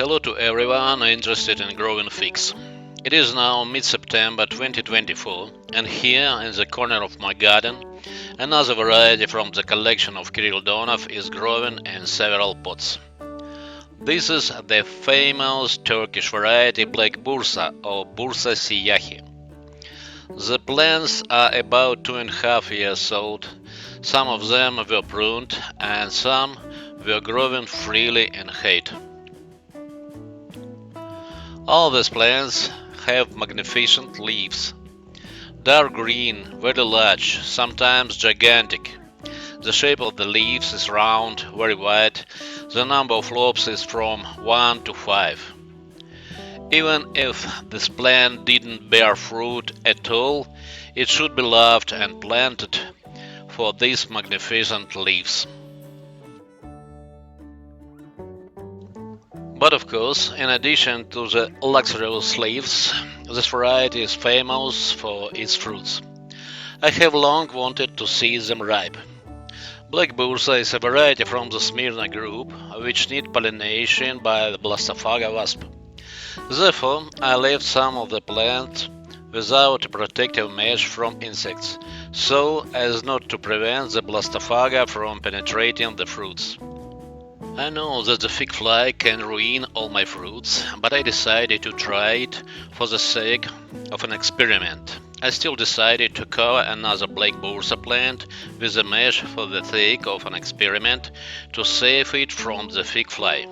Hello to everyone interested in growing figs. It is now mid-September 2024, and here in the corner of my garden, another variety from the collection of Kirill Donov is growing in several pots. This is the famous Turkish variety Black Bursa or Bursa Siyahi. The plants are about 2.5 years old. Some of them were pruned and some were growing freely in height. All these plants have magnificent leaves. Dark green, very large, sometimes gigantic. The shape of the leaves is round, very wide. The number of lobes is from 1 to 5. Even if this plant didn't bear fruit at all, it should be loved and planted for these magnificent leaves. But of course, in addition to the luxurious leaves, this variety is famous for its fruits. I have long wanted to see them ripe. Black Bursa is a variety from the Smyrna group, which need pollination by the Blastophaga wasp. Therefore, I left some of the plant without a protective mesh from insects, so as not to prevent the Blastophaga from penetrating the fruits. I know that the fig fly can ruin all my fruits, but I decided to try it for the sake of an experiment. I still decided to cover another Black Bursa plant with a mesh for the sake of an experiment to save it from the fig fly.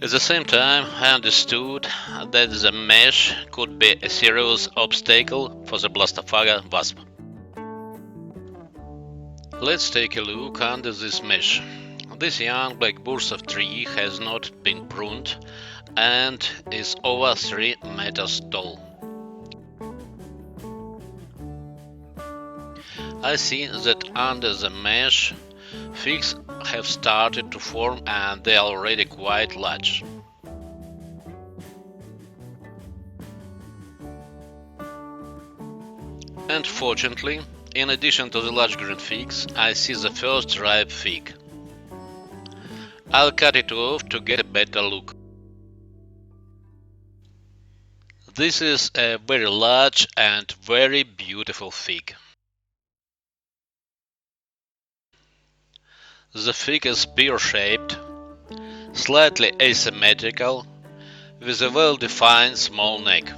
At the same time, I understood that the mesh could be a serious obstacle for the Blastophaga wasp. Let's take a look under this mesh. This young Black Bursa tree has not been pruned and is over 3 meters tall. I see that under the mesh, figs have started to form and they are already quite large. And fortunately, in addition to the large green figs, I see the first ripe fig. I'll cut it off to get a better look. This is a very large and very beautiful fig. The fig is pear-shaped, slightly asymmetrical, with a well-defined small neck.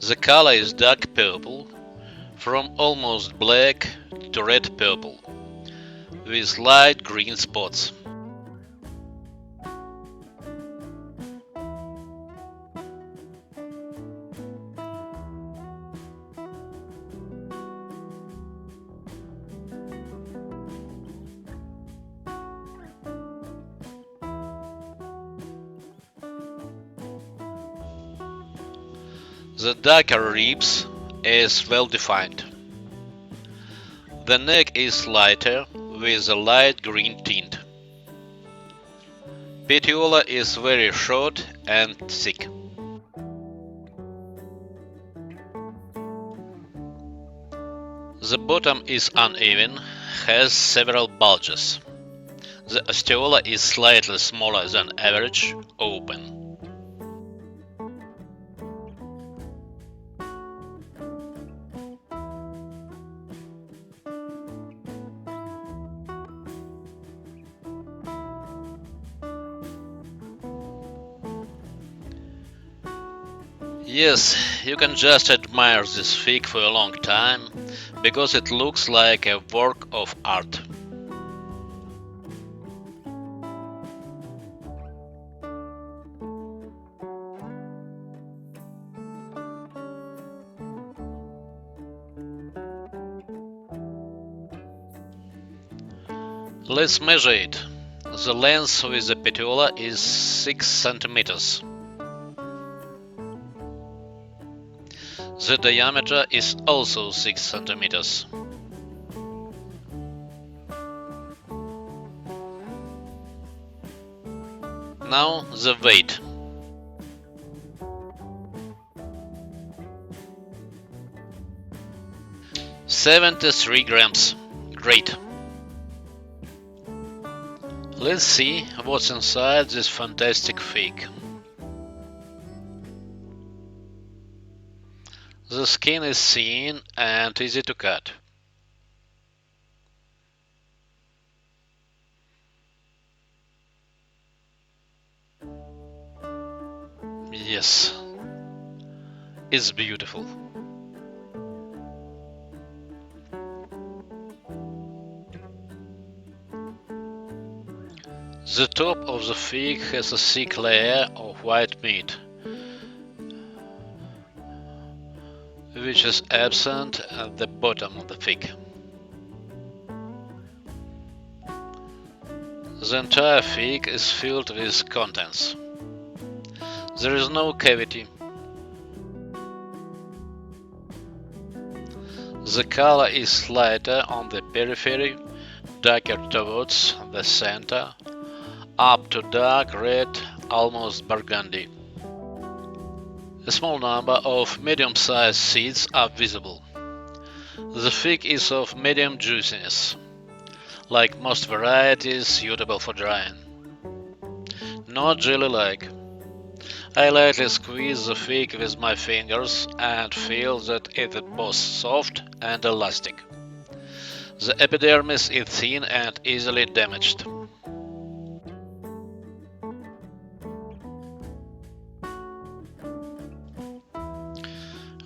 The color is dark purple, from almost black to red purple, with light green spots. The darker ribs is well defined. The neck is lighter with a light green tint. Petiola is very short and thick. The bottom is uneven, has several bulges. The osteola is slightly smaller than average, open. Yes, you can just admire this fig for a long time, because it looks like a work of art. Let's measure it. The length with the petiola is 6 centimeters. The diameter is also 6 centimeters. Now the weight. 73 grams. Great. Let's see what's inside this fantastic fig. The skin is thin and easy to cut. Yes, it's beautiful. The top of the fig has a thick layer of white meat, which is absent at the bottom of the fig. The entire fig is filled with contents. There is no cavity. The color is lighter on the periphery, darker towards the center, up to dark red, almost burgundy. A small number of medium-sized seeds are visible. The fig is of medium juiciness, like most varieties suitable for drying. Not jelly-like. I lightly squeeze the fig with my fingers and feel that it is both soft and elastic. The epidermis is thin and easily damaged.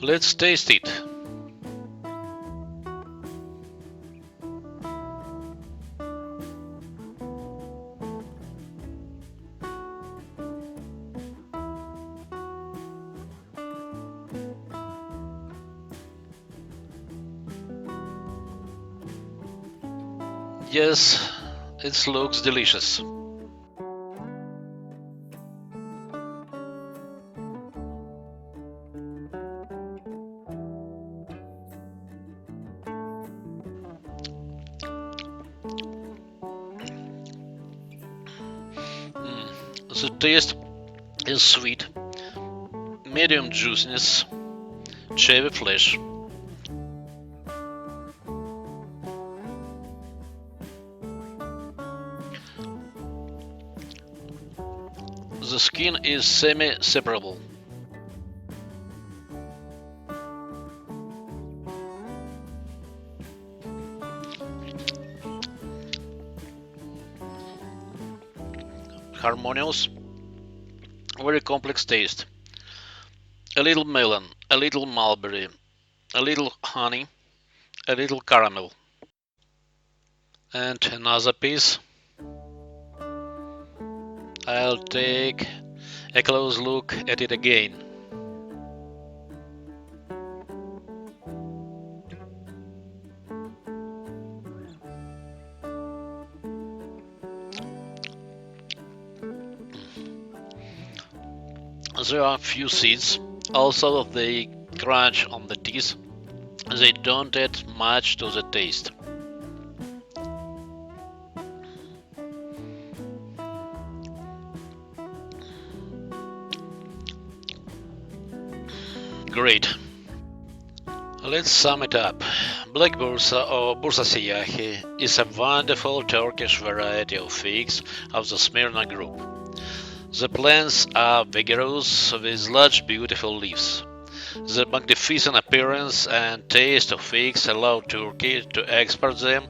Let's taste it. Yes, it looks delicious. The taste is sweet, medium juiciness, chewy flesh. The skin is semi-separable. Harmonious, very complex taste. A little melon, a little mulberry, a little honey, a little caramel. And another piece. I'll take a close look at it again. There are few seeds, also they crunch on the teeth. They don't add much to the taste. Great. Let's sum it up. Black Bursa or Bursa Siyahi is a wonderful Turkish variety of figs of the Smyrna group. The plants are vigorous with large beautiful leaves. The magnificent appearance and taste of figs allow Turkey to export them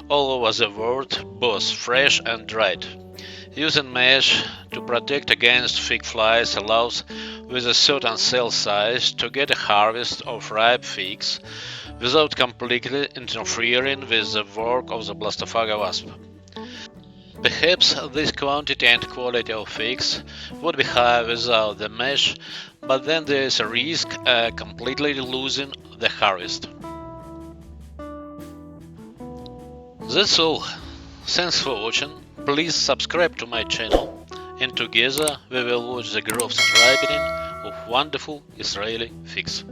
all over the world, both fresh and dried. Using mesh to protect against fig flies allows, with a certain cell size, to get a harvest of ripe figs without completely interfering with the work of the blastophaga wasp. Perhaps this quantity and quality of figs would be higher without the mesh, but then there is a risk completely losing the harvest. That's all. Thanks for watching. Please subscribe to my channel, and together we will watch the growth and ripening of wonderful Israeli figs.